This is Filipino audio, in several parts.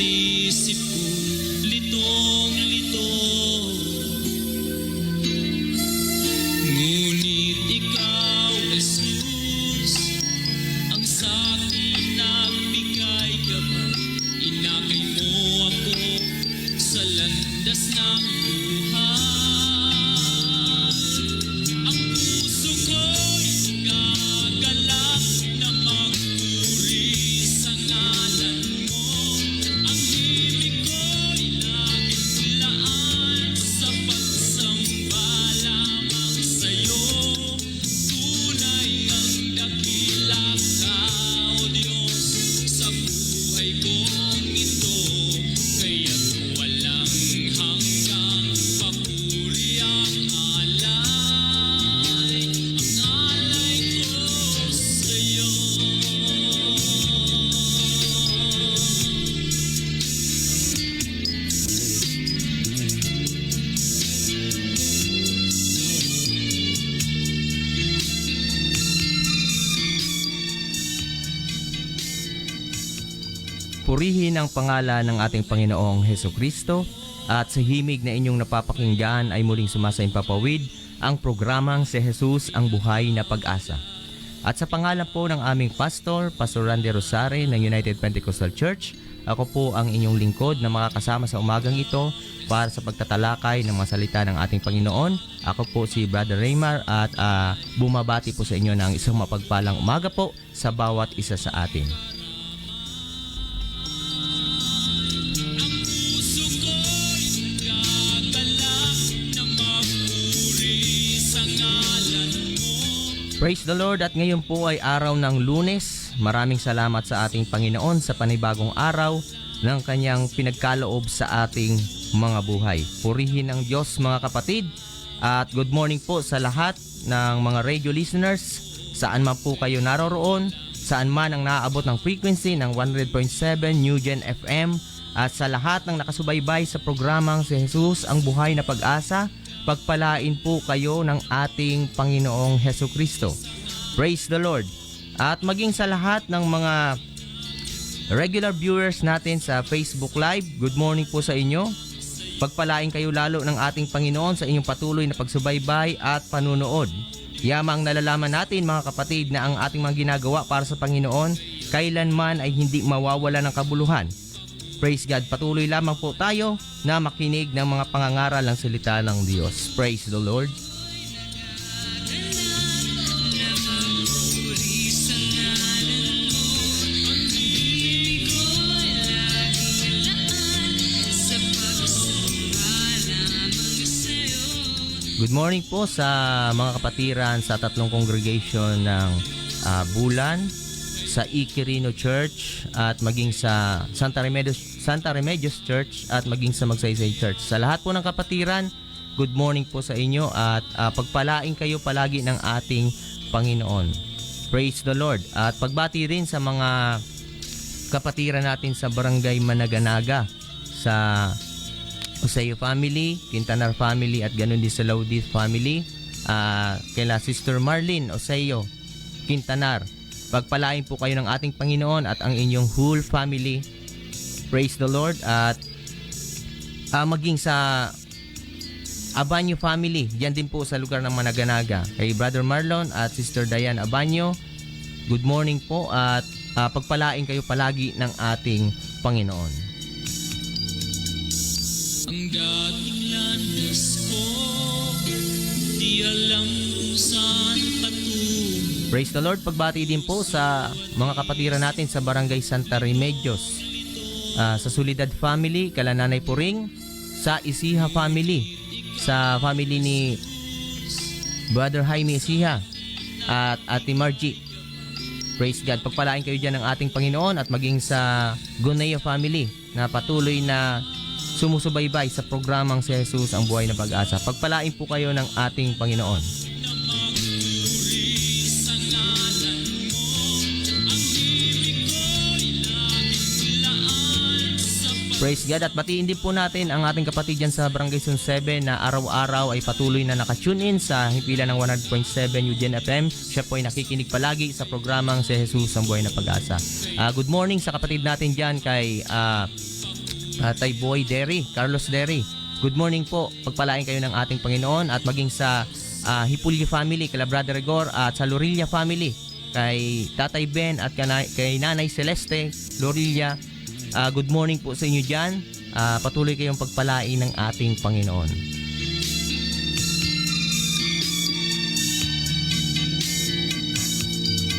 isip ko, litong-lito. Ngunit ikaw, Jesus, ang sa'kin nagbigay gabay. Inakay mo ako sa landas ng buhay. Ang puso ko'y gagalak na magpuri sa ngalan mo. Ang himig ko'y laging laan sa pagsamba lamang sa'yo. Tunay ngang dakila ka, O Diyos, sa buhay kong ito. Kaya't walang hanggang papuri ang alay ko sa'yo. Purihin ang pangalan ng ating Panginoong Hesukristo, at sa himig na inyong napapakinggan ay muling sumasaimpapawid ang programang Si Jesus ang Buhay na Pag-asa. At sa pangalan po ng aming pastor, Pastor Randy Rosare ng United Pentecostal Church, ako po ang inyong lingkod na makakasama sa umagang ito para sa pagtatalakay ng mga salita ng ating Panginoon. Ako po si Brother Raymar at bumabati po sa inyo ng isang mapagpalang umaga po sa bawat isa sa atin. Puso ko'y gagalak na magpuri sa ngalan mo. Praise the Lord, at ngayon po ay araw ng Lunes. Maraming salamat sa ating Panginoon sa panibagong araw ng kanyang pinagkaloob sa ating mga buhay. Purihin ang Diyos mga kapatid, at good morning po sa lahat ng mga radio listeners. Saan man po kayo naroroon, saan man ang naaabot ng frequency ng 100.7 New Gen FM, at sa lahat ng nakasubaybay sa programang Si Jesus ang Buhay na Pag-asa, pagpalain po kayo ng ating Panginoong Hesukristo. Praise the Lord. At maging sa lahat ng mga regular viewers natin sa Facebook Live, good morning po sa inyo. Pagpalain kayo lalo ng ating Panginoon sa inyong patuloy na pagsubaybay at panunood. Yamang nalalaman natin mga kapatid na ang ating mga ginagawa para sa Panginoon kailanman ay hindi mawawala ng kabuluhan. Praise God, patuloy lamang po tayo na makinig ng mga pangangaral ng salita ng Diyos. Praise the Lord. Good morning po sa mga kapatiran sa tatlong congregation ng Bulan, sa Iquirino Church, at maging sa Santa Remedios Church, at maging sa Magsaysay Church. Sa lahat po ng kapatiran, good morning po sa inyo, at pagpalain kayo palagi ng ating Panginoon. Praise the Lord. At pagbati rin sa mga kapatiran natin sa Barangay Managanaga, sa Oseo family, Quintanar family, at ganun din sa Laudis family, kaila Sister Marlene Oseo Quintanar. Pagpalain po kayo ng ating Panginoon at ang inyong whole family. Praise the Lord. At maging sa Abanyo family, diyan din po sa lugar ng Managanaga, kay Brother Marlon at Sister Diane Abanyo, good morning po, at pagpalain kayo palagi ng ating Panginoon. Ang dating landas ko, di alam kung saan patungo. Praise the Lord. Pagbati din po sa mga kapatiran natin sa Barangay Santa Remedios, sa Solidad family, kala Nanay Puring, sa Isiha family, sa family ni Brother Jaime Isiha at Ate Margie. Praise God. Pagpalain kayo dyan ng ating Panginoon, at maging sa Gunea family na patuloy na sumusubaybay sa programang Si Jesus ang Buhay na Pag-asa. Pagpalain po kayo ng ating Panginoon. Praise God. At batiin din po natin ang ating kapatid dyan sa Barangay Zone 7 na araw-araw ay patuloy na nakatune in sa himpilan ng 100.7 New Gen FM. Siya po ay nakikinig palagi sa programang Si Jesus ang Buhay na Pag-asa. Good morning sa kapatid natin dyan kay Tatay Boy Derry, Carlos Derry. Good morning po. Pagpalain kayo ng ating Panginoon at maging sa Hipulyo family, kay Brother Rigor at sa Lorilla family, kay Tatay Ben at kay Nanay Celeste Lorilla. Good morning po sa inyo dyan. Patuloy kayong pagpalain ng ating Panginoon.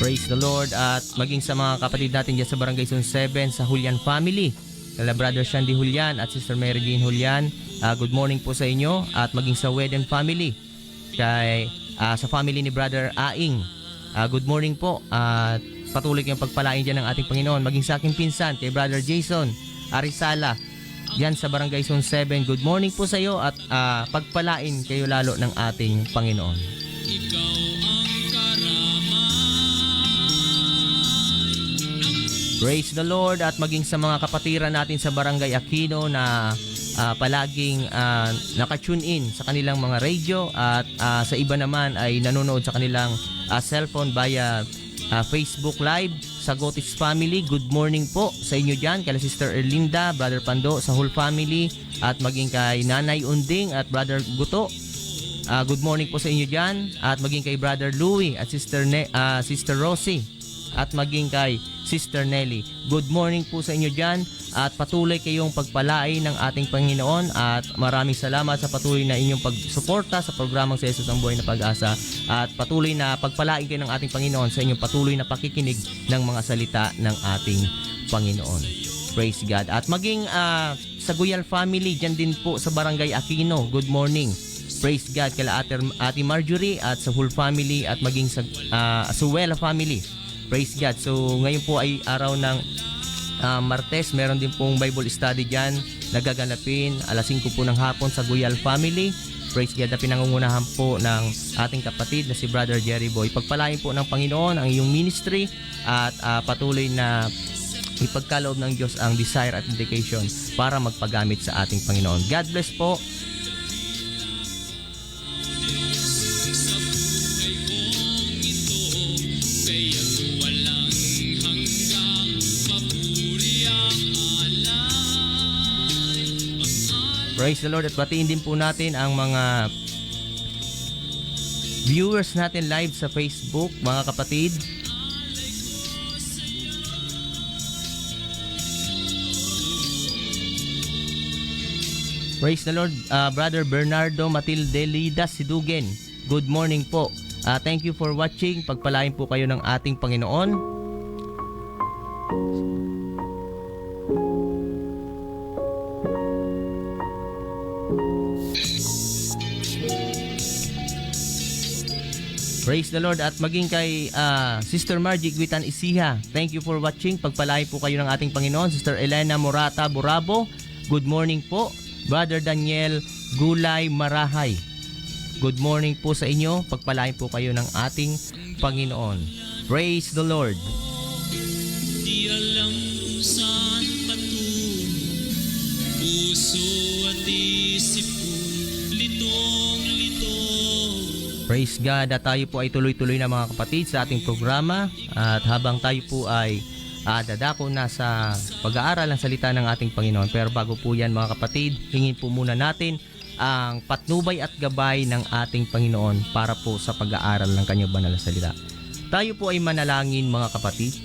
Praise the Lord. At maging sa mga kapatid natin dyan sa Barangay Zone 7, sa Julian family, kala Brother Shandy Julian at Sister Mary Jane Julian, good morning po sa inyo. At maging sa Weden family, kay sa family ni Brother Aing, good morning po. At patuloy kayong pagpalain dyan ng ating Panginoon. Maging sa aking pinsan, kay Brother Jason Arizala, dyan sa Barangay Zone 7, good morning po sa iyo at pagpalain kayo lalo ng ating Panginoon. Ikaw ang karamay. Praise the Lord. At maging sa mga kapatiran natin sa Barangay Aquino na palaging naka-tune in sa kanilang mga radio at sa iba naman ay nanonood sa kanilang cellphone via Facebook Live. Sa Gotis family, good morning po sa inyo dyan. Kay Sister Erlinda, Brother Pando, sa whole family. At maging kay Nanay Unding at Brother Guto, good morning po sa inyo dyan. At maging kay Brother Louie at Sister Rosie. At maging kay Sister Nelly, good morning po sa inyo dyan. At patuloy kayong pagpalain ng ating Panginoon. At maraming salamat sa patuloy na inyong pagsuporta sa programang Si Jesus ang Buhay na Pag-asa. At patuloy na pagpalain kayo ng ating Panginoon sa inyong patuloy na pakikinig ng mga salita ng ating Panginoon. Praise God. At maging sa Guyal family, dyan din po sa Barangay Aquino, good morning. Praise God. Kala Ate Marjorie at sa whole family at maging sa Suwela family. Praise God. So ngayon po ay araw ng Martes. Meron din pong Bible study dyan nagaganapin alas 5 po ng hapon sa Guyal family. Praise God, na pinangungunahan po ng ating kapatid na si Brother Jerry Boy. Pagpalain po ng Panginoon ang iyong ministry at patuloy na ipagkaloob ng Diyos ang desire at dedication para magpagamit sa ating Panginoon. God bless po. Sa buhay kong ito, kaya't walang hanggang papuri ang alay. Praise the Lord. At batiin din po natin ang mga viewers natin live sa Facebook, mga kapatid. Praise the Lord. Brother Bernardo Matilde Lidas Sidugen, good morning po. Thank you for watching. Pagpalain po kayo ng ating Panginoon. Praise the Lord. At maging kay Sister Margie Guitan Isiha, thank you for watching. Pagpalain po kayo ng ating Panginoon. Sister Elena Morata Burabo, good morning po. Brother Daniel Gulay Marahay, good morning po sa inyo. Pagpalain po kayo ng ating Panginoon. Praise the Lord. Di alam kung saan patungo, puso at isip ko litong-lito. Praise God. At tayo po ay tuloy-tuloy na mga kapatid sa ating programa. At habang tayo po ay dadako na sa pag-aaral ng salita ng ating Panginoon. Pero bago po yan mga kapatid, hingin po muna natin ang patnubay at gabay ng ating Panginoon para po sa pag-aaral ng kanyang banal na salita. Tayo po ay manalangin mga kapatid.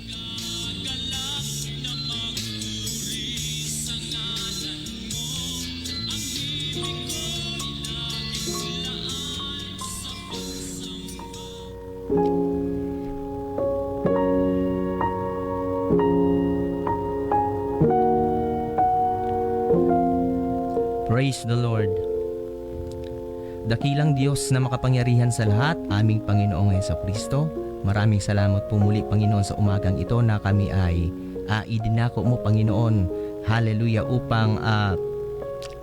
Praise the Lord. Dakilang Diyos na makapangyarihan sa lahat, aming Panginoong Jesucristo, maraming salamat po muli Panginoon sa umagang ito na kami ay idinako mo Panginoon, hallelujah, upang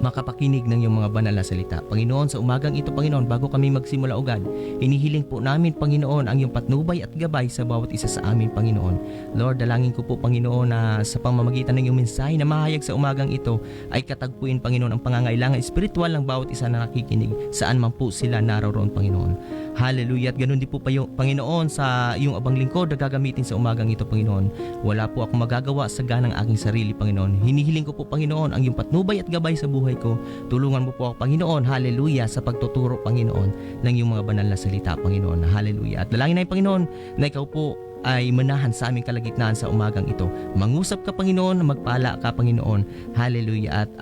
makapakinig ng iyong mga banal na salita. Panginoon, sa umagang ito Panginoon, bago kami magsimula ugad, inihiling po namin Panginoon ang iyong patnubay at gabay sa bawat isa sa amin Panginoon. Lord, dalangin ko po Panginoon na sa pamamagitan ng iyong mensahe na mahayag sa umagang ito ay katagpuin Panginoon ang pangangailangan espiritual ng bawat isa na nakikinig saan man po sila naroroon Panginoon. Hallelujah. At ganun din po pa yung Panginoon sa yung abang lingkod na gagamitin sa umagang ito, Panginoon. Wala po ako magagawa sa ganang aking sarili, Panginoon. Hinihiling ko po, Panginoon, ang iyong patnubay at gabay sa buhay ko. Tulungan mo po ako, Panginoon. Hallelujah. Sa pagtuturo, Panginoon, ng iyong mga banal na salita, Panginoon. Hallelujah. At dalangin na Panginoon, na ikaw po ay manahan sa aming kalagitnaan sa umagang ito. Mangusap ka, Panginoon. Magpala ka, Panginoon. Hallelujah. At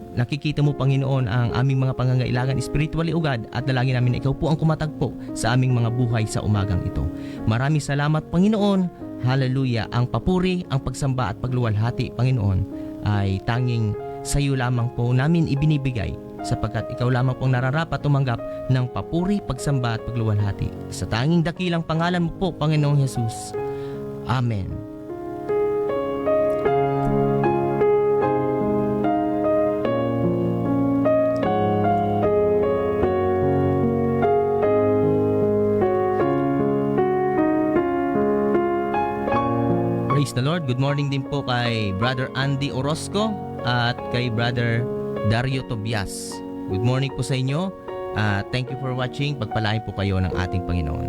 nakikita mo, Panginoon, ang aming mga pangangailangan spiritually o God, at dalangin namin na ikaw po ang kumatagpo sa aming mga buhay sa umagang ito. Maraming salamat, Panginoon. Hallelujah. Ang papuri, ang pagsamba at pagluwalhati, Panginoon, ay tanging sa iyo lamang po namin ibinibigay, sapagkat ikaw lamang pong nararapat tumanggap ng papuri, pagsamba at pagluwalhati. Sa tanging dakilang pangalan mo po, Panginoong Jesus. Amen. Praise the Lord. Good morning din po kay Brother Andy Orozco at kay Brother Dario Tobias. Good morning po sa inyo. Thank you for watching. Pagpalain po kayo ng ating Panginoon.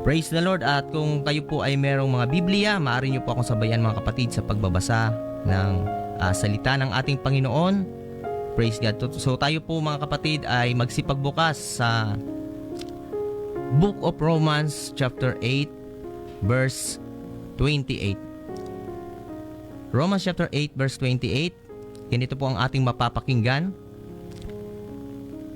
Praise the Lord. At kung kayo po ay merong mga Biblia, maaari niyo po akong sabayan, mga kapatid, sa pagbabasa ng salita ng ating Panginoon. Praise God. So tayo po, mga kapatid, ay magsipagbukas sa Book of Romans chapter 8 verse 28. Romans chapter 8 verse 28. Ganito po ang ating mapapakinggan.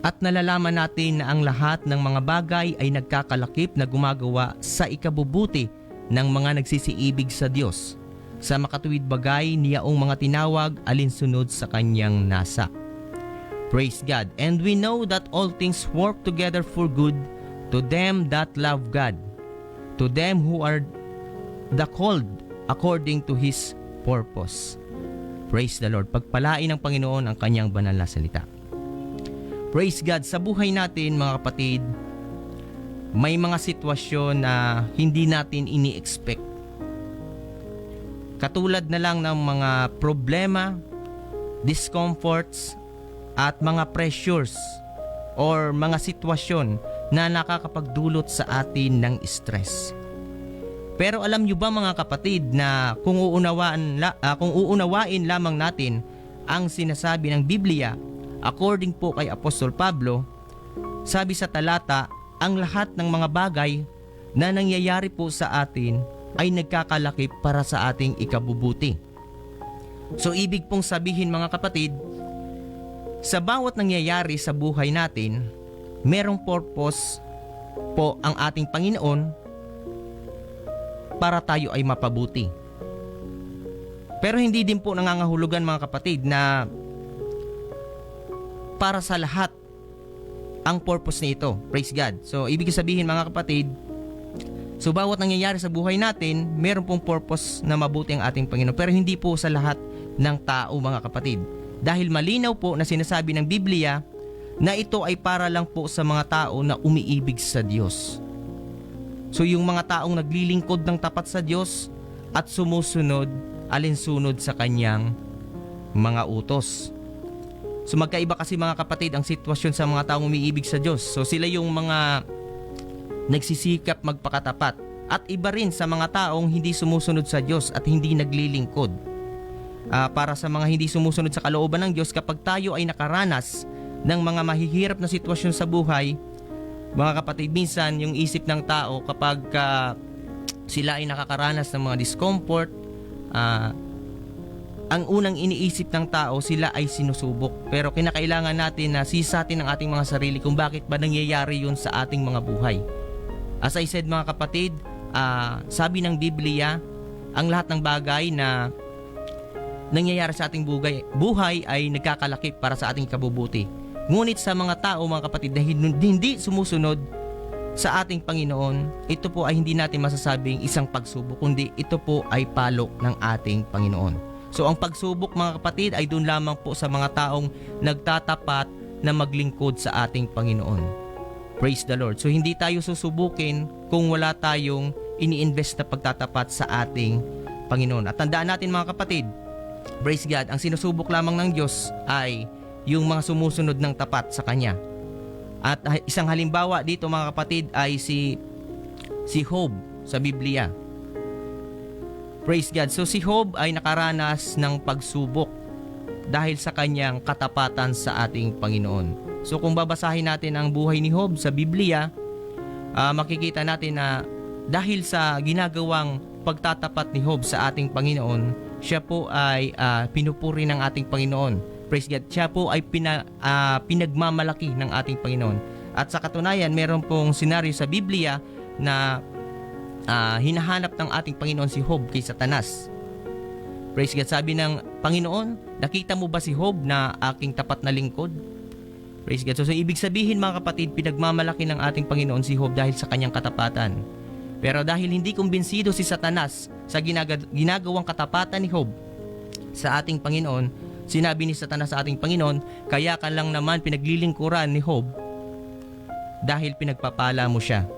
At nalalaman natin na ang lahat ng mga bagay ay nagkakalakip na gumagawa sa ikabubuti ng mga nagsisiibig sa Diyos, sa makatuwid bagay niyaong mga tinawag alinsunod sa kanyang nasa. Praise God. And we know that all things work together for good to them that love God, to them who are the called according to His purpose. Praise the Lord. Pagpalain ng Panginoon ang kanyang banal na salita. Praise God. Sa buhay natin, mga kapatid, may mga sitwasyon na hindi natin ini-expect. Katulad na lang ng mga problema, discomforts, at mga pressures or mga sitwasyon na nakakapagdulot sa atin ng stress. Pero alam nyo ba, mga kapatid, na kung uunawain lamang natin ang sinasabi ng Biblia, according po kay Apostol Pablo, sabi sa talata, ang lahat ng mga bagay na nangyayari po sa atin ay nagkakalakip para sa ating ikabubuti. So ibig pong sabihin, mga kapatid, sa bawat nangyayari sa buhay natin, merong purpose po ang ating Panginoon para tayo ay mapabuti. Pero hindi din po nangangahulugan, mga kapatid, na para sa lahat ang purpose nito. Praise God. So ibig sabihin, mga kapatid, so bawat nangyayari sa buhay natin, meron pong purpose na mabuti ang ating Panginoon. Pero hindi po sa lahat ng tao, mga kapatid. Dahil malinaw po na sinasabi ng Biblia na ito ay para lang po sa mga tao na umiibig sa Diyos. So yung mga taong naglilingkod ng tapat sa Diyos at sumusunod alinsunod sa kanyang mga utos. So magkaiba kasi, mga kapatid, ang sitwasyon sa mga taong umiibig sa Diyos. So sila yung mga nagsisikap magpakatapat. At iba rin sa mga taong hindi sumusunod sa Diyos at hindi naglilingkod. Para sa mga hindi sumusunod sa kalooban ng Diyos, kapag tayo ay nakaranas ng mga mahihirap na sitwasyon sa buhay, mga kapatid, minsan yung isip ng tao kapag sila ay nakakaranas ng mga discomfort, ang unang iniisip ng tao, sila ay sinusubok. Pero kinakailangan natin na sisatin ang ating mga sarili kung bakit ba nangyayari yun sa ating mga buhay. As I said, mga kapatid, sabi ng Biblia, ang lahat ng bagay na nangyayari sa ating buhay ay nagkakalakip para sa ating kabubuti. Ngunit sa mga tao, mga kapatid, na hindi sumusunod sa ating Panginoon, ito po ay hindi natin masasabing isang pagsubok, kundi ito po ay palok ng ating Panginoon. So ang pagsubok, mga kapatid, ay doon lamang po sa mga taong nagtatapat na maglingkod sa ating Panginoon. Praise the Lord. So hindi tayo susubukin kung wala tayong ini-invest na pagtatapat sa ating Panginoon. At tandaan natin, mga kapatid, praise God, ang sinusubok lamang ng Diyos ay yung mga sumusunod ng tapat sa Kanya. At isang halimbawa dito mga kapatid ay si Job sa Biblia. Praise God. So si Job ay nakaranas ng pagsubok dahil sa kanyang katapatan sa ating Panginoon. So kung babasahin natin ang buhay ni Job sa Biblia, makikita natin na dahil sa ginagawang pagtatapat ni Job sa ating Panginoon, siya po ay pinupuri ng ating Panginoon. Praise God. Siya po ay pinagmamalaki ng ating Panginoon. At sa katunayan, meron pong senaryo sa Biblia na hinahanap ng ating Panginoon si Job kay Satanas. Praise God. Sabi ng Panginoon, nakita mo ba si Job na aking tapat na lingkod? Praise God. So ibig sabihin mga kapatid, pinagmamalaki ng ating Panginoon si Job dahil sa kanyang katapatan. Pero dahil hindi kumbinsido si Satanas sa ginagawang katapatan ni Job sa ating Panginoon, sinabi ni Satanas sa ating Panginoon, kaya ka lang naman pinaglilingkuran ni Job dahil pinagpapala mo siya.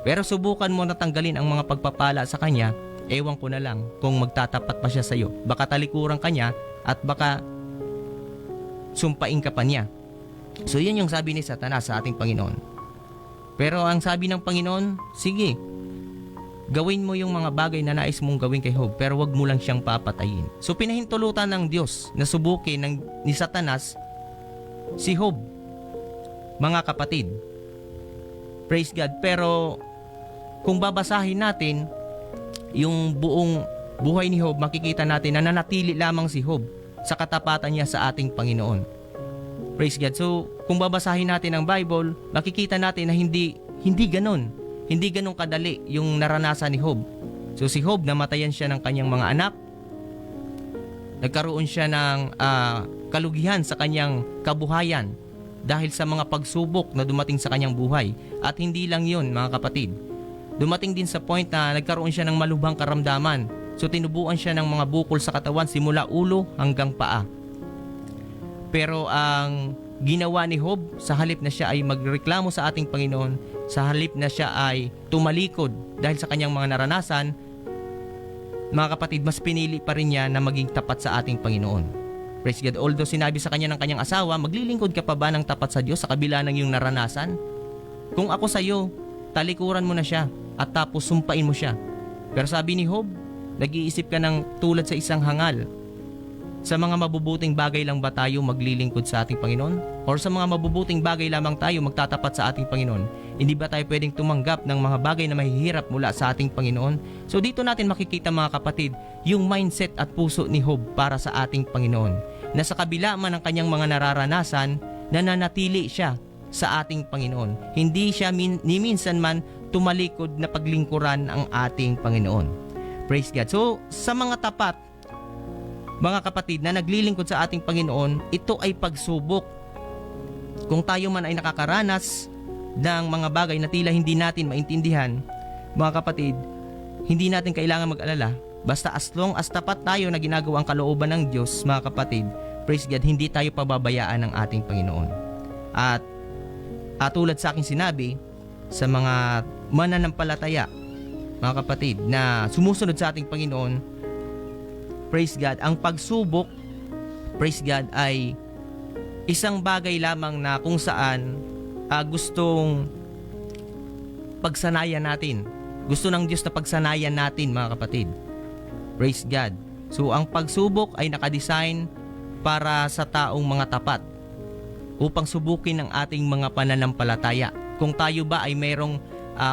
Pero subukan mo na tanggalin ang mga pagpapala sa kanya, ewan ko na lang kung magtatapat pa siya sa iyo. Baka talikuran ka niya at baka sumpain ka pa niya. So yun yung sabi ni Satanas sa ating Panginoon. Pero ang sabi ng Panginoon, sige, gawin mo yung mga bagay na nais mong gawin kay Job, pero wag mo lang siyang papatayin. So pinahintulutan ng Diyos na subukin ni Satanas si Job, mga kapatid. Praise God. Pero kung babasahin natin yung buong buhay ni Job, makikita natin na nanatili lamang si Job sa katapatan niya sa ating Panginoon. Praise God. So kung babasahin natin ang Bible, makikita natin na hindi ganon. Hindi ganun kadali yung naranasan ni Job. So si Job, namatayan siya ng kanyang mga anak. Nagkaroon siya ng kalugihan sa kanyang kabuhayan dahil sa mga pagsubok na dumating sa kanyang buhay. At hindi lang yun mga kapatid. Dumating din sa point na nagkaroon siya ng malubhang karamdaman. So tinubuan siya ng mga bukol sa katawan simula ulo hanggang paa. Pero ang ginawa ni Job, sa halip na siya ay magreklamo sa ating Panginoon, sa halip na siya ay tumalikod dahil sa kanyang mga naranasan, mga kapatid, mas pinili pa rin niya na maging tapat sa ating Panginoon. Praise God. Although sinabi sa kanya ng kanyang asawa, maglilingkod ka pa ba ng tapat sa Diyos sa kabila ng iyong naranasan? Kung ako sa iyo, talikuran mo na siya at tapos sumpain mo siya. Pero sabi ni Job, nag-iisip ka ng tulad sa isang hangal. Sa mga mabubuting bagay lang ba tayo maglilingkod sa ating Panginoon? Or sa mga mabubuting bagay lamang tayo magtatapat sa ating Panginoon? Hindi ba tayo pwedeng tumanggap ng mga bagay na mahihirap mula sa ating Panginoon? So dito natin makikita mga kapatid, yung mindset at puso ni Job para sa ating Panginoon. Na sa kabila man ng kanyang mga nararanasan, nananatili siya sa ating Panginoon. Hindi siya ni minsan man tumalikod na paglingkuran ang ating Panginoon. Praise God. So sa mga tapat, mga kapatid, na naglilingkod sa ating Panginoon, ito ay pagsubok. Kung tayo man ay nakakaranas ng mga bagay na tila hindi natin maintindihan, mga kapatid, hindi natin kailangan mag-alala. Basta as long as tapat tayo na ginagawa ang kalooban ng Diyos, mga kapatid, praise God, hindi tayo pababayaan ng ating Panginoon. At tulad sa aking sinabi, sa mga mananampalataya, mga kapatid, na sumusunod sa ating Panginoon, praise God, ang pagsubok, praise God, ay isang bagay lamang na kung saan gustong pagsanayan natin. Gusto ng Diyos na pagsanayan natin, mga kapatid. Praise God. So, ang pagsubok ay nakadesign para sa taong mga tapat upang subukin ang ating mga pananampalataya. Kung tayo ba ay mayroong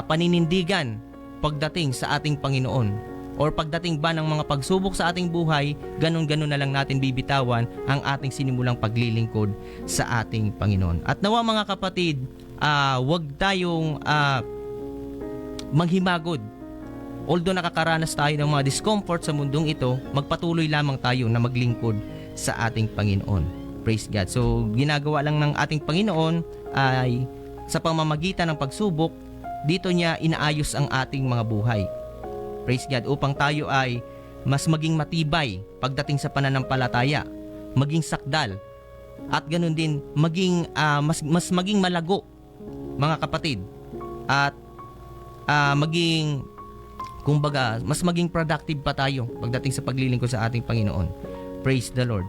paninindigan pagdating sa ating Panginoon, or pagdating ba ng mga pagsubok sa ating buhay, ganun-ganun na lang natin bibitawan ang ating sinimulang paglilingkod sa ating Panginoon. At nawa mga kapatid, wag tayong manghimagod. Although nakakaranas tayo ng mga discomfort sa mundong ito, magpatuloy lamang tayo na maglingkod sa ating Panginoon. Praise God. So, ginagawa lang ng ating Panginoon ay sa pamamagitan ng pagsubok, dito niya inaayos ang ating mga buhay. Praise God, upang tayo ay mas maging matibay pagdating sa pananampalataya, maging sakdal, at ganun din maging mas maging malago, mga kapatid, at maging, kumbaga, mas maging productive pa tayo pagdating sa paglilingkod sa ating Panginoon. Praise the Lord.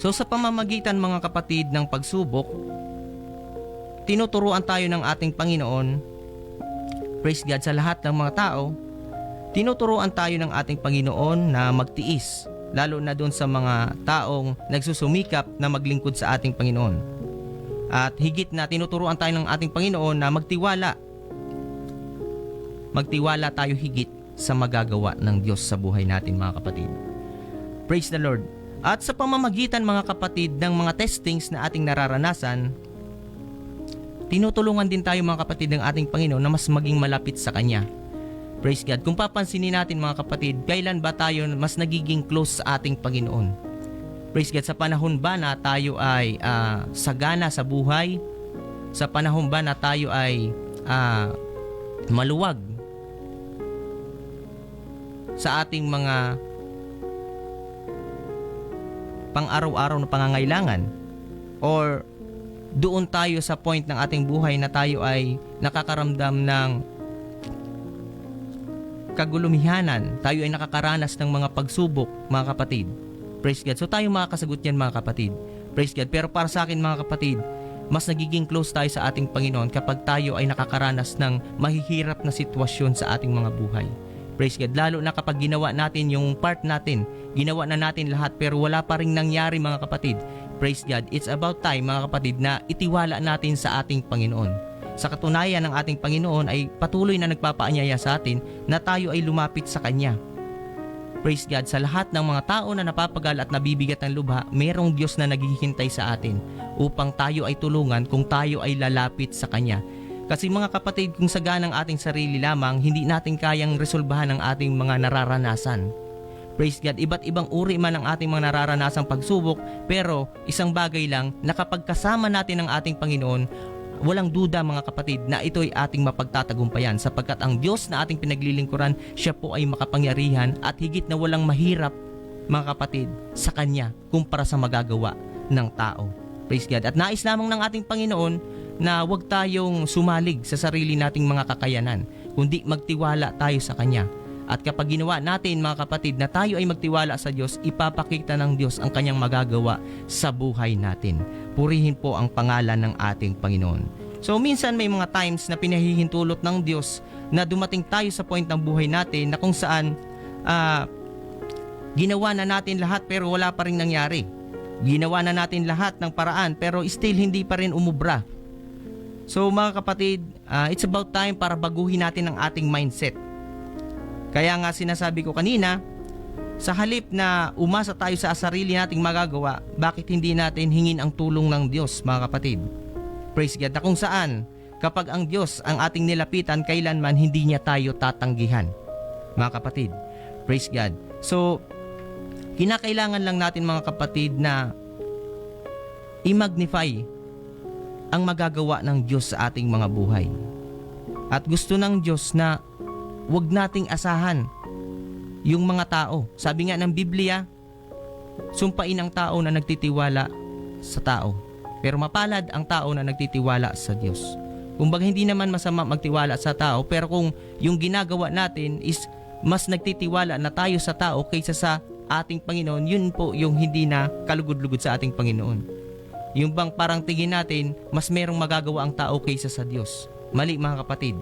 So sa pamamagitan, mga kapatid, ng pagsubok, tinuturuan tayo ng ating Panginoon, praise God, sa lahat ng mga tao, tinuturuan tayo ng ating Panginoon na magtiis, lalo na doon sa mga taong nagsusumikap na maglingkod sa ating Panginoon. At higit na tinuturuan tayo ng ating Panginoon na magtiwala. Magtiwala tayo higit sa magagawa ng Diyos sa buhay natin, mga kapatid. Praise the Lord. At sa pamamagitan, mga kapatid, ng mga testings na ating nararanasan, tinutulungan din tayo, mga kapatid, ng ating Panginoon na mas maging malapit sa Kanya. Praise God. Kung papansinin natin, mga kapatid, kailan ba tayo mas nagiging close sa ating Panginoon? Praise God. Sa panahon ba na tayo ay sagana sa buhay? Sa panahon ba na tayo ay maluwag sa ating mga pang-araw-araw na pangangailangan? Or doon tayo sa point ng ating buhay na tayo ay nakakaramdam ng kagulumihanan, tayo ay nakakaranas ng mga pagsubok, mga kapatid? Praise God. So tayo makakasagot yan, mga kapatid. Praise God. Pero para sa akin, mga kapatid, mas nagiging close tayo sa ating Panginoon kapag tayo ay nakakaranas ng mahihirap na sitwasyon sa ating mga buhay. Praise God. Lalo na kapag ginawa natin yung part natin, ginawa na natin lahat pero wala pa rin nangyari, mga kapatid. Praise God. It's about time, mga kapatid, na itiwala natin sa ating Panginoon. Sa katunayan, ng ating Panginoon ay patuloy na nagpapaanyaya sa atin na tayo ay lumapit sa Kanya. Praise God. Sa lahat ng mga tao na napapagal at nabibigat ng lubha, merong Diyos na naghihintay sa atin upang tayo ay tulungan kung tayo ay lalapit sa Kanya. Kasi, mga kapatid, kung sagana ng ating sarili lamang, hindi natin kayang resolbahan ang ating mga nararanasan. Praise God. Iba't ibang uri man ang ating mga nararanasang pagsubok, pero isang bagay lang na kapag kasama natin ang ating Panginoon, walang duda, mga kapatid, na ito'y ating mapagtatagumpayan sapagkat ang Diyos na ating pinaglilingkuran, siya po ay makapangyarihan at higit na walang mahirap, mga kapatid, sa Kanya kumpara sa magagawa ng tao. Praise God. At nais lamang ng ating Panginoon na huwag tayong sumalig sa sarili nating mga kakayanan, kundi magtiwala tayo sa Kanya. At kapag ginawa natin, mga kapatid, na tayo ay magtiwala sa Diyos, ipapakita ng Diyos ang Kanyang magagawa sa buhay natin. Purihin po ang pangalan ng ating Panginoon. So minsan may mga times na pinahihintulot ng Diyos na dumating tayo sa point ng buhay natin na kung saan ginawa na natin lahat pero wala pa rin nangyari. Ginawa na natin lahat ng paraan pero still hindi pa rin umubra. So, mga kapatid, it's about time para baguhin natin ang ating mindset. Kaya nga sinasabi ko kanina, sa halip na umasa tayo sa sarili nating magagawa, bakit hindi natin hingin ang tulong ng Diyos, mga kapatid? Praise God. Na kung saan, kapag ang Diyos ang ating nilapitan, kailanman hindi niya tayo tatanggihan, mga kapatid. Praise God. So, kinakailangan lang natin, mga kapatid, na i-magnify ang magagawa ng Diyos sa ating mga buhay. At gusto ng Diyos na huwag nating asahan yung mga tao. Sabi nga ng Biblia, sumpain ang tao na nagtitiwala sa tao, pero mapalad ang tao na nagtitiwala sa Diyos. Kumbaga, hindi naman masama magtiwala sa tao, pero kung yung ginagawa natin is mas nagtitiwala na tayo sa tao kaysa sa ating Panginoon, yun po yung hindi na kalugod-lugod sa ating Panginoon. Yung bang parang tingin natin, mas merong magagawa ang tao kaysa sa Diyos. Mali, mga kapatid.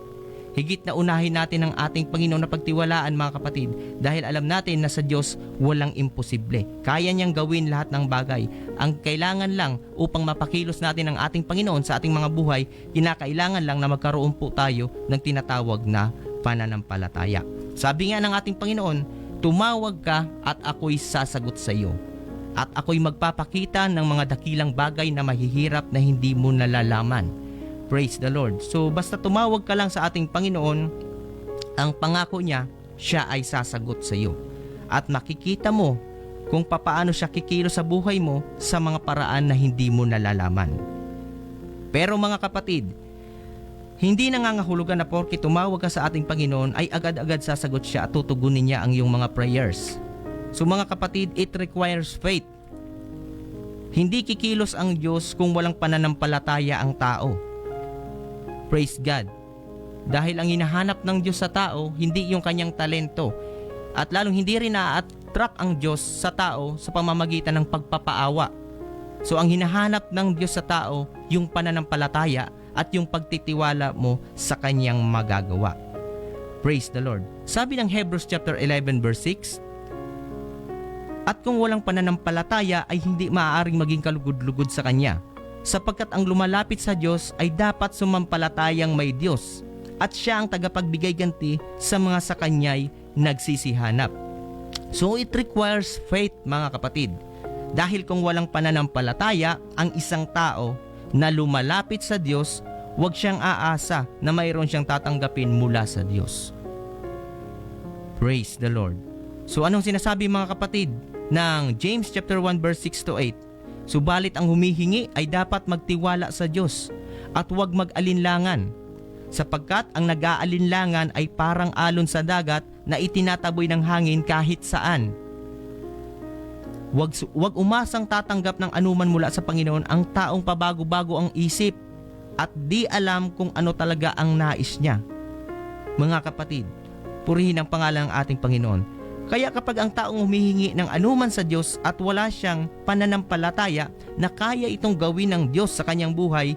Higit na unahin natin ang ating Panginoon na pagtiwalaan, mga kapatid, dahil alam natin na sa Diyos walang imposible. Kaya niyang gawin lahat ng bagay. Ang kailangan lang upang mapakilos natin ang ating Panginoon sa ating mga buhay, kinakailangan lang na magkaroon po tayo ng tinatawag na pananampalataya. Sabi nga ng ating Panginoon, tumawag ka at ako'y sasagot sa iyo. At ako'y magpapakita ng mga dakilang bagay na mahihirap na hindi mo nalalaman. Praise the Lord. So basta tumawag ka lang sa ating Panginoon, ang pangako niya, siya ay sasagot sa iyo. At makikita mo kung papaano siya kikilos sa buhay mo sa mga paraan na hindi mo nalalaman. Pero, mga kapatid, hindi nangangahulugan na porke tumawag ka sa ating Panginoon ay agad-agad sasagot siya at tutugunin niya ang iyong mga prayers. So, mga kapatid, it requires faith. Hindi kikilos ang Diyos kung walang pananampalataya ang tao. Praise God. Dahil ang hinahanap ng Diyos sa tao, hindi yung kanyang talento. At lalong hindi rin na-attract ang Diyos sa tao sa pamamagitan ng pagpapaawa. So ang hinahanap ng Diyos sa tao, yung pananampalataya at yung pagtitiwala mo sa kanyang magagawa. Praise the Lord. Sabi ng Hebrews chapter 11 verse 6, at kung walang pananampalataya ay hindi maaaring maging kalugod-lugod sa Kanya, sapagkat ang lumalapit sa Diyos ay dapat sumampalatayang may Diyos, at Siya ang tagapagbigay ganti sa mga sa Kanya'y nagsisihanap. So it requires faith, mga kapatid. Dahil kung walang pananampalataya ang isang tao na lumalapit sa Diyos, huwag siyang aasa na mayroon siyang tatanggapin mula sa Diyos. Praise the Lord. So anong sinasabi, mga kapatid, ng James chapter 1 verse 6 to 8? Subalit ang humihingi ay dapat magtiwala sa Diyos at huwag mag-alinlangan, sapagkat ang nag-aalinlangan ay parang alon sa dagat na itinataboy ng hangin kahit saan. Huwag umasang tatanggap ng anuman mula sa Panginoon ang taong pabago-bago ang isip at di alam kung ano talaga ang nais niya. Mga kapatid, purihin ang pangalan ng ating Panginoon. Kaya kapag ang taong humihingi ng anuman sa Diyos at wala siyang pananampalataya na kaya itong gawin ng Diyos sa kanyang buhay,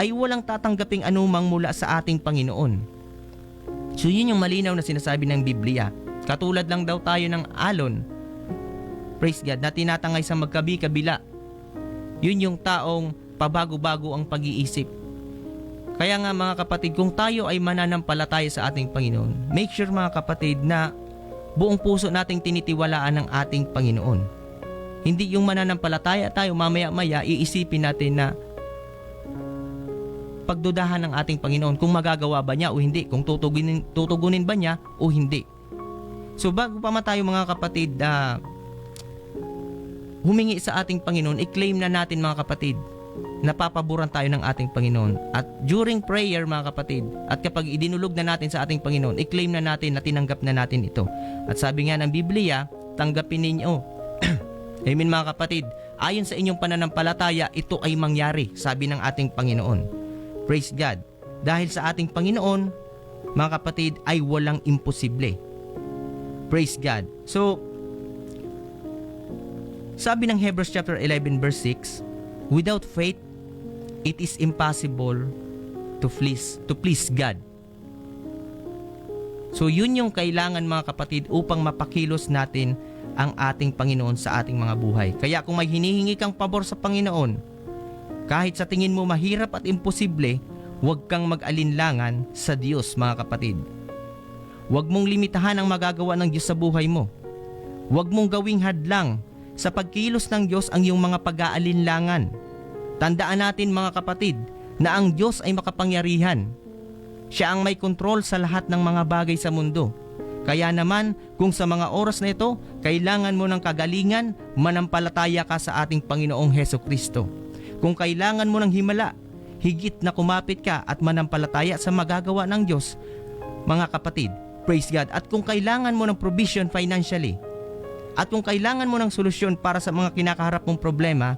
ay walang tatanggaping anumang mula sa ating Panginoon. So yun yung malinaw na sinasabi ng Biblia. Katulad lang daw tayo ng alon, praise God, na tinatangay sa magkabi-kabila. Yun yung taong pabago-bago ang pag-iisip. Kaya nga, mga kapatid, kung tayo ay mananampalataya sa ating Panginoon, make sure, mga kapatid, na buong puso nating tinitiwalaan ng ating Panginoon. Hindi yung mananampalataya tayo, mamaya-maya iisipin natin na pagdudahan ng ating Panginoon kung magagawa ba niya o hindi, kung tutugunin ba niya o hindi. So bago pa tayo, mga kapatid, humingi sa ating Panginoon, i-claim na natin, mga kapatid, napapaboran tayo ng ating Panginoon. At during prayer, mga kapatid, at kapag idinulog na natin sa ating Panginoon, i-claim na natin na tinanggap na natin ito. At sabi nga ng Biblia, tanggapin ninyo. Amen, mga kapatid. Ayon sa inyong pananampalataya, ito ay mangyari, sabi ng ating Panginoon. Praise God. Dahil sa ating Panginoon, mga kapatid, ay walang imposible. Praise God. So, sabi ng Hebrews chapter 11 verse 6, without faith, it is impossible to please God. So yun yung kailangan, mga kapatid, upang mapakilos natin ang ating Panginoon sa ating mga buhay. Kaya kung may hinihingi kang pabor sa Panginoon, kahit sa tingin mo mahirap at imposible, huwag kang mag-alinlangan sa Diyos, mga kapatid. Huwag mong limitahan ang magagawa ng Diyos sa buhay mo. Huwag mong gawing hadlang sa pagkilos ng Diyos ang iyong mga pag-aalinlangan. Tandaan natin, mga kapatid, na ang Diyos ay makapangyarihan. Siya ang may kontrol sa lahat ng mga bagay sa mundo. Kaya naman, kung sa mga oras na ito, kailangan mo ng kagalingan, manampalataya ka sa ating Panginoong Hesukristo. Kung kailangan mo ng himala, higit na kumapit ka at manampalataya sa magagawa ng Diyos, mga kapatid, praise God. At kung kailangan mo ng provision financially, at kung kailangan mo ng solusyon para sa mga kinakaharap mong problema,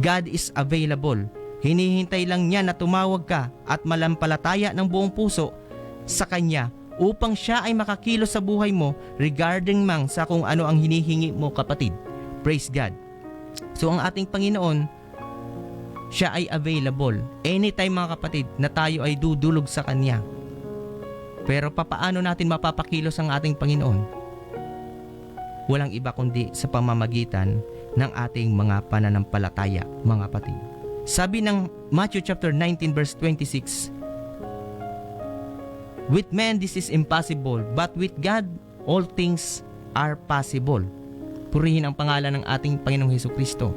God is available. Hinihintay lang niya na tumawag ka at malampalataya ng buong puso sa Kanya upang Siya ay makakilos sa buhay mo regarding mang sa kung ano ang hinihingi mo, kapatid. Praise God. So ang ating Panginoon, Siya ay available anytime, mga kapatid, na tayo ay dudulog sa Kanya. Pero papaano natin mapapakilos ang ating Panginoon? Walang iba kundi sa pamamagitan ng ating mga pananampalataya, mga kapatid. Sabi ng Matthew chapter 19 verse 26, with men this is impossible, but with God all things are possible. Purihin ang pangalan ng ating Panginoong Hesukristo.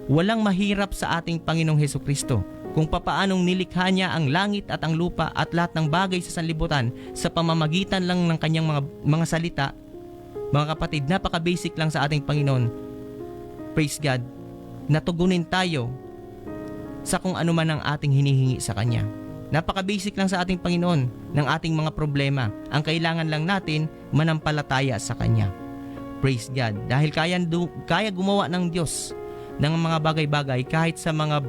Walang mahirap sa ating Panginoong Hesukristo. Kung papaanong nilikha niya ang langit at ang lupa at lahat ng bagay sa sanlibutan sa pamamagitan lang ng kanyang mga salita, mga kapatid, napaka-basic lang sa ating Panginoon. Praise God. Natugunin tayo sa kung ano man ang ating hinihingi sa Kanya. Napaka-basic lang sa ating Panginoon ng ating mga problema. Ang kailangan lang natin, manampalataya sa Kanya. Praise God. Dahil kaya gumawa ng Diyos ng mga bagay-bagay kahit sa mga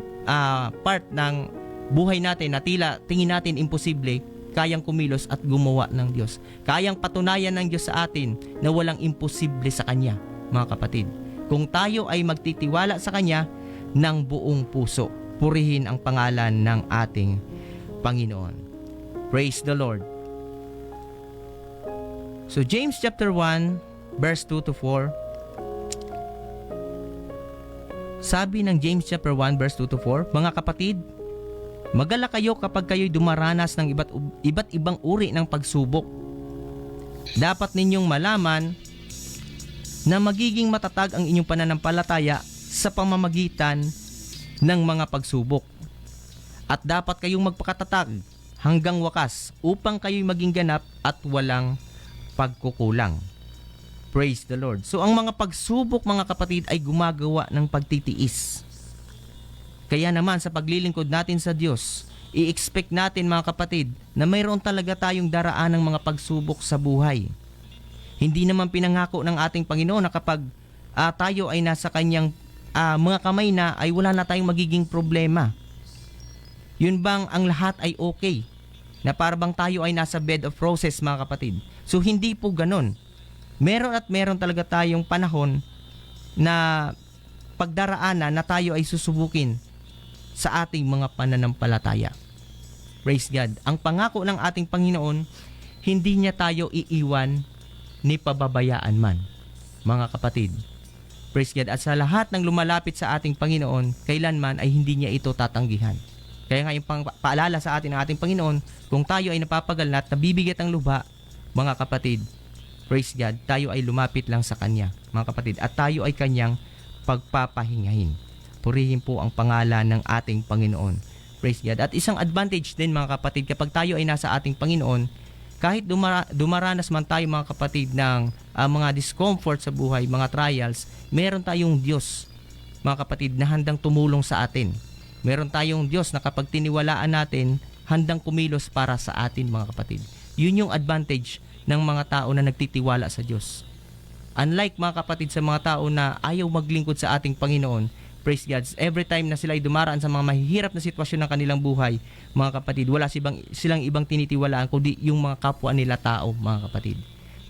part ng buhay natin na tila tingin natin imposible, kayang kumilos at gumawa ng Diyos. Kayang patunayan ng Diyos sa atin na walang imposible sa Kanya, mga kapatid. Kung tayo ay magtitiwala sa Kanya ng buong puso. Purihin ang pangalan ng ating Panginoon. Praise the Lord. So James chapter 1 verse 2 to 4. Sabi ng James chapter 1 verse 2 to 4, mga kapatid, magalala kayo kapag kayo'y dumaranas ng iba't ibang uri ng pagsubok. Dapat ninyong malaman na magiging matatag ang inyong pananampalataya sa pamamagitan ng mga pagsubok. At dapat kayong magpakatatag hanggang wakas upang kayo'y maging ganap at walang pagkukulang. Praise the Lord. So ang mga pagsubok, mga kapatid, ay gumagawa ng pagtitiis. Kaya naman sa paglilingkod natin sa Diyos, i-expect natin, mga kapatid, na mayroon talaga tayong daraan ng mga pagsubok sa buhay. Hindi naman pinangako ng ating Panginoon na kapag tayo ay nasa kanyang mga kamay na, ay wala na tayong magiging problema. Yun bang ang lahat ay okay? Na parang tayo ay nasa bed of roses, mga kapatid. So hindi po ganon. Meron at meron talaga tayong panahon na pagdaraanan na tayo ay susubukin sa ating mga pananampalataya. Praise God. Ang pangako ng ating Panginoon, hindi niya tayo iiwan ni pababayaan man, mga kapatid. Praise God. At sa lahat ng lumalapit sa ating Panginoon, kailanman ay hindi niya ito tatanggihan. Kaya nga yung paalala sa atin ng ating Panginoon, kung tayo ay napapagal at nabibigat ang luha, mga kapatid, praise God, tayo ay lumapit lang sa Kanya, mga kapatid, at tayo ay Kanyang pagpapahingahin. Purihin po ang pangalan ng ating Panginoon. Praise God. At isang advantage din, mga kapatid, kapag tayo ay nasa ating Panginoon, kahit dumaranas man tayo, mga kapatid, ng mga discomfort sa buhay, mga trials, meron tayong Diyos, mga kapatid, na handang tumulong sa atin. Meron tayong Diyos na kapag tiniwalaan natin, handang kumilos para sa atin, mga kapatid. Yun yung advantage ng mga tao na nagtitiwala sa Diyos. Unlike, mga kapatid, sa mga tao na ayaw maglingkod sa ating Panginoon, praise God, every time na sila ay dumaraan sa mga mahihirap na sitwasyon ng kanilang buhay, mga kapatid, wala silang ibang tinitiwalaan kundi yung mga kapwa nila tao, mga kapatid.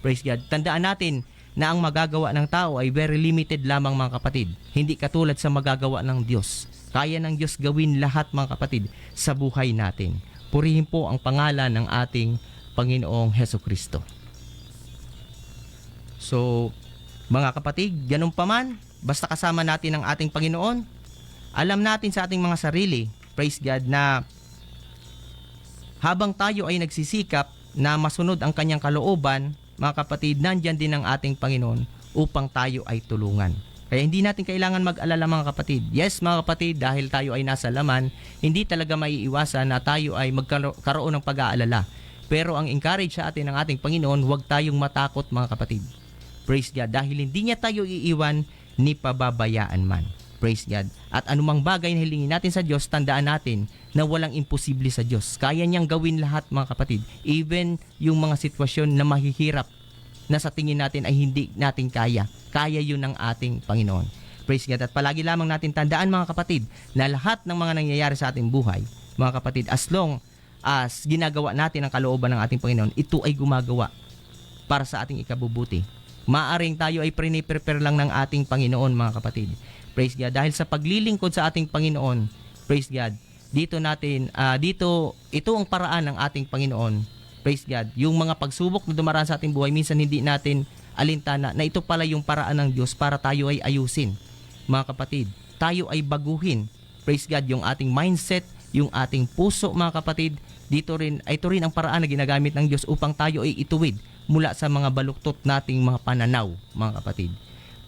Praise God. Tandaan natin na ang magagawa ng tao ay very limited lamang, mga kapatid. Hindi katulad sa magagawa ng Diyos. Kaya ng Diyos gawin lahat, mga kapatid, sa buhay natin. Purihin po ang pangalan ng ating Panginoong Hesukristo. So, mga kapatid, ganun pa man, basta kasama natin ang ating Panginoon, alam natin sa ating mga sarili, praise God, na habang tayo ay nagsisikap na masunod ang kanyang kalooban, mga kapatid, nandyan din ang ating Panginoon upang tayo ay tulungan. Kaya hindi natin kailangan mag-alala, mga kapatid. Yes, mga kapatid, dahil tayo ay nasa laman, hindi talaga maiiwasan na tayo ay magkaroon ng pag-aalala. Pero ang encourage sa atin ng ating Panginoon, huwag tayong matakot, mga kapatid. Praise God. Dahil hindi niya tayo iiwan ni pababayaan man. Praise God. At anumang bagay na hilingin natin sa Diyos, tandaan natin na walang imposible sa Diyos. Kaya niyang gawin lahat, mga kapatid. Even yung mga sitwasyon na mahihirap na sa tingin natin ay hindi natin kaya. Kaya yun ng ating Panginoon. Praise God. At palagi lamang natin tandaan, mga kapatid, na lahat ng mga nangyayari sa ating buhay, mga kapatid, as long as ginagawa natin ang kalooban ng ating Panginoon, ito ay gumagawa para sa ating ikabubuti. Maaring tayo ay prepare lang ng ating Panginoon, mga kapatid. Praise God. Dahil sa paglilingkod sa ating Panginoon, praise God, ito ang paraan ng ating Panginoon. Praise God. Yung mga pagsubok na dumaraan sa ating buhay, minsan hindi natin alintana na ito pala yung paraan ng Diyos para tayo ay ayusin. Mga kapatid, tayo ay baguhin. Praise God, yung ating mindset, yung ating puso, mga kapatid, ito rin ang paraan na ginagamit ng Diyos upang tayo ay ituwid mula sa mga baluktot nating mga pananaw, mga kapatid.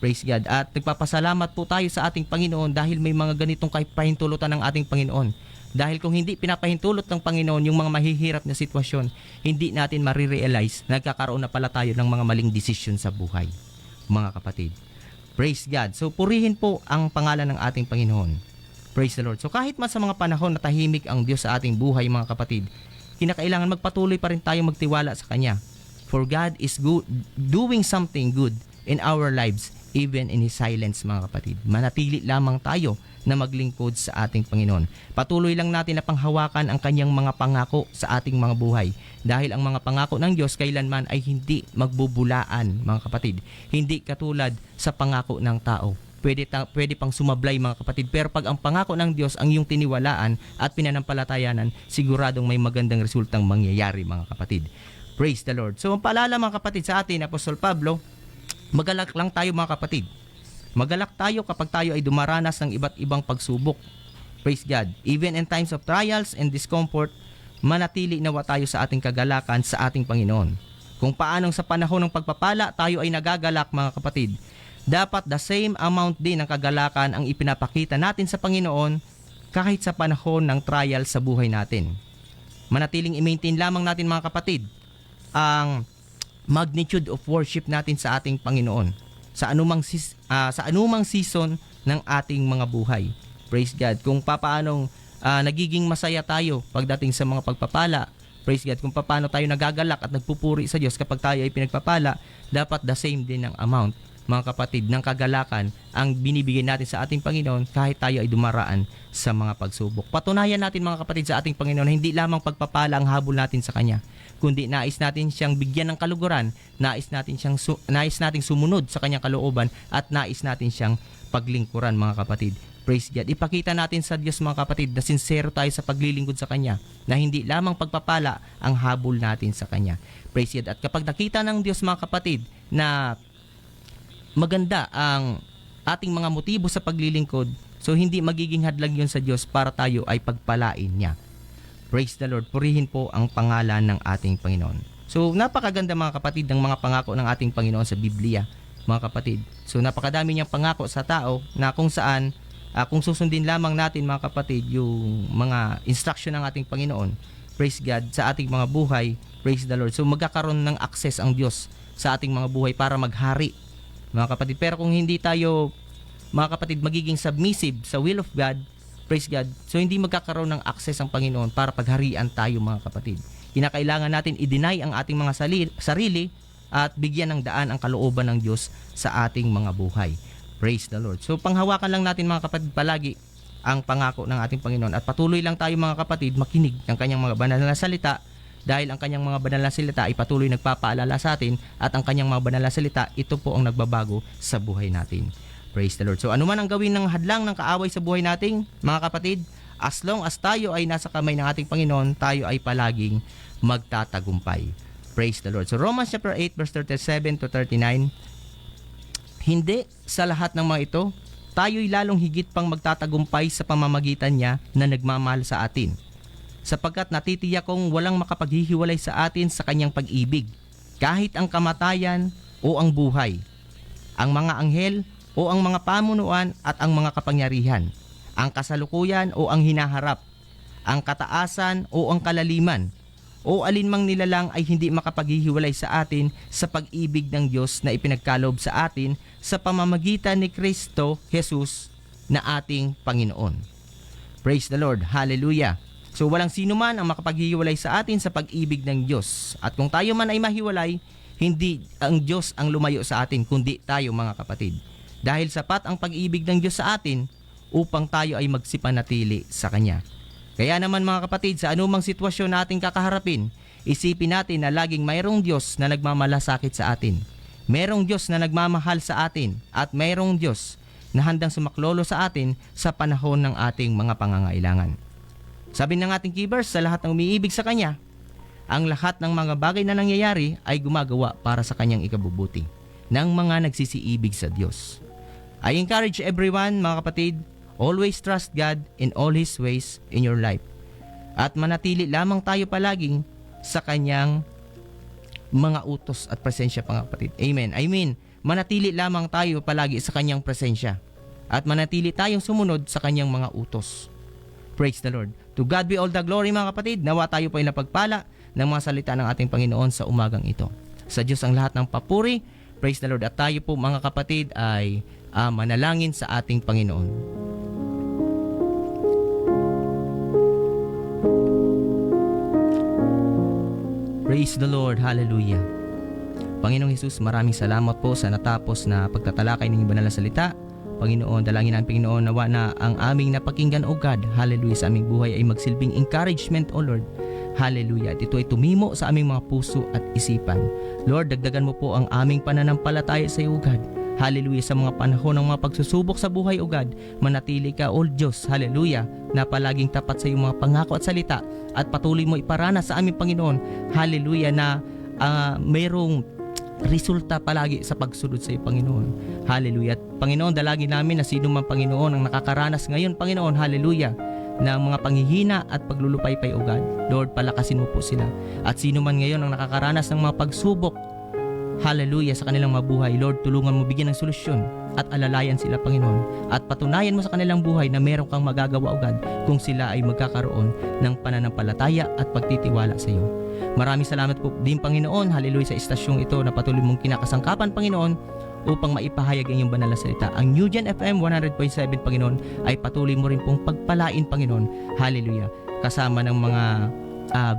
Praise God. At nagpapasalamat po tayo sa ating Panginoon dahil may mga ganitong pahintulutan ng ating Panginoon. Dahil kung hindi pinapahintulot ng Panginoon yung mga mahihirap na sitwasyon, hindi natin marirealize na nagkakaroon na pala tayo ng mga maling desisyon sa buhay, mga kapatid. Praise God. So purihin po ang pangalan ng ating Panginoon. Praise the Lord. So kahit man sa mga panahon na tahimik ang Diyos sa ating buhay, mga kapatid, kinakailangan magpatuloy pa rin tayo magtiwala sa Kanya. For God is good, doing something good in our lives, even in His silence, mga kapatid. Manatili lamang tayo na maglingkod sa ating Panginoon. Patuloy lang natin na panghawakan ang Kanyang mga pangako sa ating mga buhay. Dahil ang mga pangako ng Diyos kailanman ay hindi magbubulaan, mga kapatid. Hindi katulad sa pangako ng tao. pwede pang sumablay mga kapatid. Pero pag ang pangako ng Diyos ang iyong tiniwalaan at pinanampalatayanan, siguradong may magandang resultang mangyayari mga kapatid. Praise the Lord. So ang paalala mga kapatid sa atin, Apostol Pablo, magalak lang tayo mga kapatid. Magalak tayo kapag tayo ay dumaranas ng iba't ibang pagsubok. Praise God. Even in times of trials and discomfort, manatili nawa tayo sa ating kagalakan sa ating Panginoon. Kung paanong sa panahon ng pagpapala tayo ay nagagalak mga kapatid, dapat the same amount din ng kagalakan ang ipinapakita natin sa Panginoon kahit sa panahon ng trial sa buhay natin. Manatiling i-maintain lamang natin mga kapatid ang magnitude of worship natin sa ating Panginoon sa anumang season ng ating mga buhay. Praise God. Kung paanong nagiging masaya tayo pagdating sa mga pagpapala, praise God, kung paano tayo nagagalak at nagpupuri sa Diyos kapag tayo ay pinagpapala, dapat the same din ang amount mga kapatid, ng kagalakan ang binibigay natin sa ating Panginoon kahit tayo ay dumaraan sa mga pagsubok. Patunayan natin mga kapatid sa ating Panginoon na hindi lamang pagpapala ang habol natin sa Kanya, kundi nais natin siyang bigyan ng kaluguran, nais nating sumunod sa Kanyang kalooban at nais natin siyang paglingkuran mga kapatid. Praise God. Ipakita natin sa Diyos mga kapatid na sincero tayo sa paglilingkod sa Kanya, na hindi lamang pagpapala ang habol natin sa Kanya. Praise God. At kapag nakita ng Diyos mga kapatid na maganda ang ating mga motibo sa paglilingkod, so hindi magiging hadlang yun sa Diyos para tayo ay pagpalain niya. Praise the Lord. Purihin po ang pangalan ng ating Panginoon. So napakaganda mga kapatid ng mga pangako ng ating Panginoon sa Biblia mga kapatid. So napakadami niyang pangako sa tao na kung saan kung susundin lamang natin mga kapatid yung mga instruction ng ating Panginoon, praise God, sa ating mga buhay, praise the Lord. So magkakaroon ng access ang Diyos sa ating mga buhay para maghari mga kapatid. Pero kung hindi tayo mga kapatid magiging submissive sa will of God, praise God, so hindi magkakaroon ng access ang Panginoon para pagharian tayo mga kapatid. Kinakailangan natin i-deny ang ating mga sarili at bigyan ng daan ang kalooban ng Diyos sa ating mga buhay. Praise the Lord. So panghawakan lang natin mga kapatid palagi ang pangako ng ating Panginoon at patuloy lang tayo mga kapatid makinig ng Kanyang mga banal na salita, dahil ang Kanyang mga banal na salita ay patuloy nagpapaalala sa atin at ang Kanyang mga banal na salita, ito po ang nagbabago sa buhay natin. Praise the Lord. So ano man ang gawin ng hadlang ng kaaway sa buhay natin mga kapatid, as long as tayo ay nasa kamay ng ating Panginoon, tayo ay palaging magtatagumpay. Praise the Lord. So Romans chapter 8 verse 37 to 39, hindi sa lahat ng mga ito, tayo'y lalong higit pang magtatagumpay sa pamamagitan niya na nagmamahal sa atin. Sapagkat natitiyak kong walang makapaghihiwalay sa atin sa Kanyang pag-ibig, kahit ang kamatayan o ang buhay, ang mga anghel o ang mga pamunuan at ang mga kapangyarihan, ang kasalukuyan o ang hinaharap, ang kataasan o ang kalaliman, o alinmang nilalang ay hindi makapaghihiwalay sa atin sa pag-ibig ng Diyos na ipinagkaloob sa atin sa pamamagitan ni Kristo Jesus na ating Panginoon. Praise the Lord. Hallelujah. So walang sino man ang makapaghihiwalay sa atin sa pag-ibig ng Diyos. At kung tayo man ay mahiwalay, hindi ang Diyos ang lumayo sa atin, kundi tayo mga kapatid. Dahil sapat ang pag-ibig ng Diyos sa atin upang tayo ay magsipanatili sa Kanya. Kaya naman mga kapatid, sa anumang sitwasyon nating kakaharapin, isipin natin na laging mayroong Diyos na nagmamalasakit sa atin. Mayroong Diyos na nagmamahal sa atin at mayroong Diyos na handang sumaklolo sa atin sa panahon ng ating mga pangangailangan. Sabi ng ating keyverse, sa lahat ng umiibig sa Kanya, ang lahat ng mga bagay na nangyayari ay gumagawa para sa Kanyang ikabubuti ng mga nagsisiibig sa Diyos. I encourage everyone mga kapatid, always trust God in all His ways in your life. At manatili lamang tayo palaging sa Kanyang mga utos at presensya mga kapatid. Amen. I mean, manatili lamang tayo palagi sa Kanyang presensya. At manatili tayong sumunod sa Kanyang mga utos. Praise the Lord. To God be all the glory mga kapatid. Nawa tayo po ay napagpala ng mga salita ng ating Panginoon sa umagang ito. Sa Diyos ang lahat ng papuri. Praise the Lord. At tayo po mga kapatid ay manalangin sa ating Panginoon. Praise the Lord. Hallelujah. Panginoong Hesus, maraming salamat po sa natapos na pagtatalakay ng banal na salita. Panginoon, dalangin ang Panginoon nawa na ang aming napakinggan, O God, hallelujah, sa aming buhay ay magsilbing encouragement, O Lord. Hallelujah. At ito ay tumimo sa aming mga puso at isipan. Lord, dagdagan mo po ang aming pananampalataya sa iyo, God. Hallelujah. Sa mga panahon ng mga pagsusubok sa buhay, O God, manatili ka, O Diyos, hallelujah, na palaging tapat sa iyong mga pangako at salita at patuloy mo iparana sa aming Panginoon, hallelujah, na mayroong resulta palagi sa pagsunod sa iyo, Panginoon. Hallelujah. At Panginoon, dalangin namin na sino man, Panginoon, ang nakakaranas ngayon, Panginoon, hallelujah, ng mga panghihina at paglulupaypay, O God, Lord, palakasin mo po sila. At sino man ngayon ang nakakaranas ng mga pagsubok, hallelujah, sa kanilang mabuhay, Lord, tulungan mo bigyan ng solusyon at alalayan sila, Panginoon. At patunayan mo sa kanilang buhay na meron kang magagawa, O God, kung sila ay magkakaroon ng pananampalataya at pagtitiwala sa iyo. Maraming salamat po din, Panginoon, hallelujah, sa istasyong ito na patuloy mong kinakasangkapan, Panginoon, upang maipahayag ang iyong banal na salita. Ang New Gen FM 100.7, Panginoon, ay patuloy mo rin pong pagpalain, Panginoon, hallelujah, kasama ng mga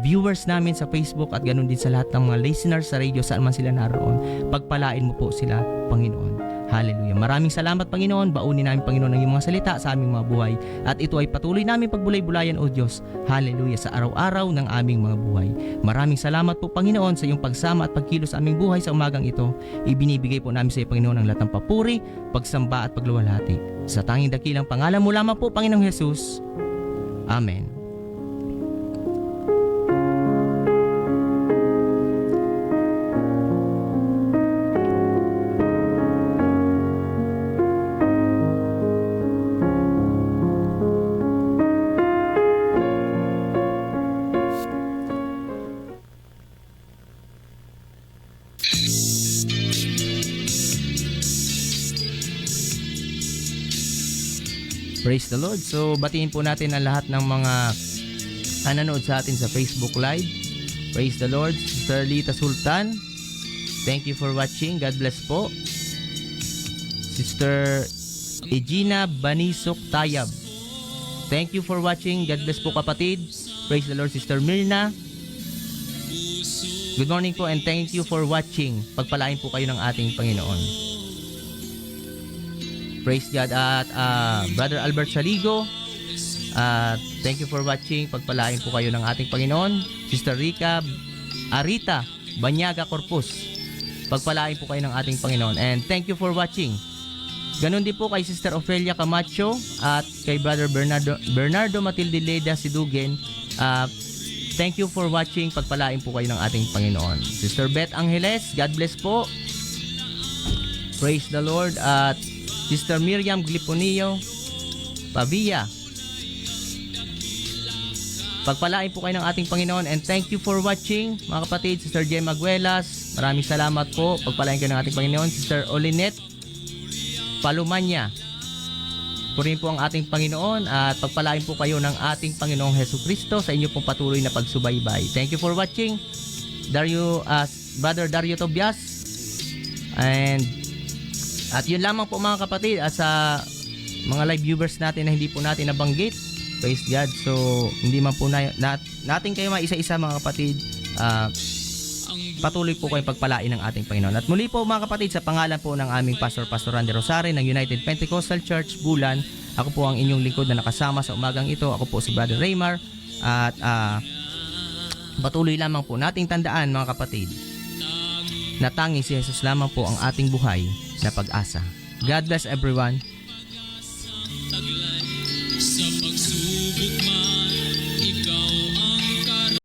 viewers namin sa Facebook at ganun din sa lahat ng mga listeners sa radio saan man sila naroon. Pagpalain mo po sila, Panginoon. Hallelujah. Maraming salamat, Panginoon. Baunin namin, Panginoon, ang iyong mga salita sa aming mga buhay. At ito ay patuloy namin pagbulay-bulayan, O Diyos. Hallelujah. Sa araw-araw ng aming mga buhay. Maraming salamat po, Panginoon, sa iyong pagsama at pagkilos sa aming buhay sa umagang ito. Ibinibigay po namin sa iyo, Panginoon, ang lahat ng papuri, pagsamba at pagluwalhati. Sa tanging dakilang pangalan mo lamang po, Panginoong Jesus. Amen. Praise the Lord. So, batiin po natin ang lahat ng mga nanonood sa atin sa Facebook Live. Praise the Lord. Sister Lita Sultan, thank you for watching. God bless po. Sister Egina Banisok Tayab, thank you for watching. God bless po, kapatid. Praise the Lord. Sister Mirna, good morning po and thank you for watching. Pagpalain po kayo ng ating Panginoon. Praise God. At Brother Albert Saligo, thank you for watching. Pagpalain po kayo ng ating Panginoon. Sister Arita Banyaga Corpus, pagpalain po kayo ng ating Panginoon. And thank you for watching. Ganon din po kay Sister Ofelia Camacho at kay Brother Bernardo Matilde Leda Sidugen. Thank you for watching. Pagpalain po kayo ng ating Panginoon. Sister Beth Angeles, God bless po. Praise the Lord. At Sister Miriam Gliponio Pavia, pagpalain po kayo ng ating Panginoon. And thank you for watching, mga kapatid. Sister Gemma Aguelas, maraming salamat po. Pagpalain kayo ng ating Panginoon. Sister Olinet Palumanya, purihin po ang ating Panginoon. At pagpalain po kayo ng ating Panginoong Hesus Kristo sa inyo pong patuloy na pagsubaybay. Thank you for watching, Brother Dario Tobias. At yun lamang po, mga kapatid, sa mga live viewers natin na hindi po natin nabanggit. Praise God. So, hindi man po natin kayo isa-isa, mga kapatid. Patuloy po kayong pagpalain ng ating Panginoon. At muli po, mga kapatid, sa pangalan po ng aming Pastor Randy Rosario ng United Pentecostal Church, Bulan, ako po ang inyong lingkod na nakasama sa umagang ito. Ako po si Brother Raymar. At patuloy lamang po nating tandaan, mga kapatid, na tanging si Jesus lamang po ang ating buhay na pag-asa. God bless everyone.